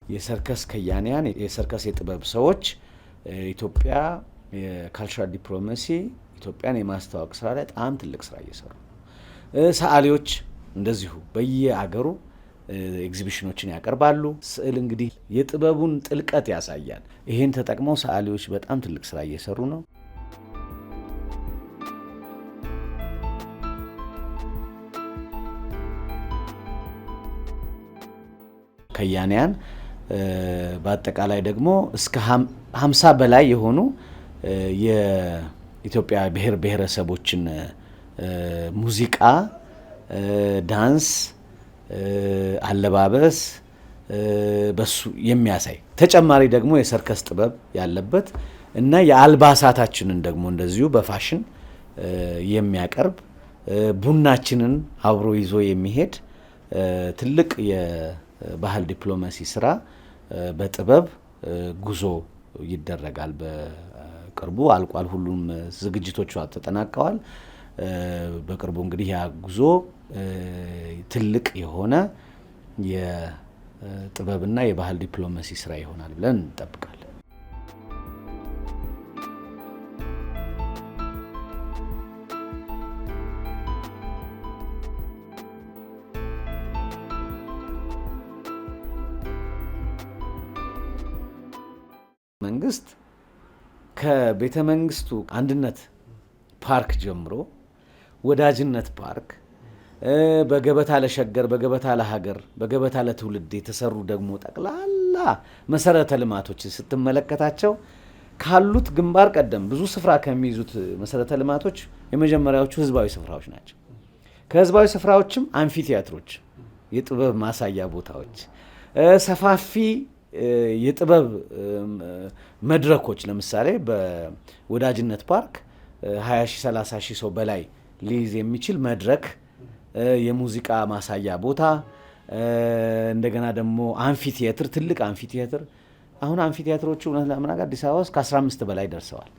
የሰርከስ ከያንያን የሰርከስ የጥበብ ሰዎች ኢትዮጵያ የካልቸራል ዲፕሎማሲ ኢትዮጵያን የማስተዋወቅ ስራ ላይ በጣም ትልቅ ስራ እየሰሩ ነው። ሰዓሊዎች እንደዚሁ በየአገሩ ኤግዚቢሽኖችን ያቀርባሉ። ስዕል እንግዲህ የጥበቡን ጥልቀት ያሳያል። ይህን ተጠቅመው ሰዓሊዎች በጣም ትልቅ ስራ እየሰሩ ነው። ከያንያን በአጠቃላይ ደግሞ እስከ 50 በላይ የሆኑ የኢትዮጵያ ብሔር ብሔረሰቦችን ሙዚቃ፣ ዳንስ፣ አለባበስ በሱ የሚያሳይ ተጨማሪ ደግሞ የሰርከስ ጥበብ ያለበት እና የአልባሳታችንን ደግሞ እንደዚሁ በፋሽን የሚያቀርብ ቡናችንን አብሮ ይዞ የሚሄድ ትልቅ የባህል ዲፕሎማሲ ስራ በጥበብ ጉዞ ይደረጋል። በቅርቡ አልቋል። ሁሉም ዝግጅቶቹ ተጠናቀዋል። በቅርቡ እንግዲህ ያ ጉዞ ትልቅ የሆነ የጥበብና የባህል ዲፕሎማሲ ስራ ይሆናል ብለን እንጠብቃለን። መንግስት ከቤተ መንግስቱ አንድነት ፓርክ ጀምሮ ወዳጅነት ፓርክ፣ በገበታ ለሸገር፣ በገበታ ለሀገር፣ በገበታ ለትውልድ የተሰሩ ደግሞ ጠቅላላ መሰረተ ልማቶችን ስትመለከታቸው ካሉት ግንባር ቀደም ብዙ ስፍራ ከሚይዙት መሰረተ ልማቶች የመጀመሪያዎቹ ህዝባዊ ስፍራዎች ናቸው። ከህዝባዊ ስፍራዎችም አምፊቲያትሮች፣ የጥበብ ማሳያ ቦታዎች፣ ሰፋፊ የጥበብ መድረኮች ለምሳሌ በወዳጅነት ፓርክ 20,000-30,000 ሰው በላይ ሊይዝ የሚችል መድረክ፣ የሙዚቃ ማሳያ ቦታ፣ እንደገና ደግሞ አምፊቲያትር፣ ትልቅ አምፊቲያትር። አሁን አምፊቲያትሮቹ እውነት ለመናገር አዲስ አበባ ውስጥ ከ15 በላይ ደርሰዋል።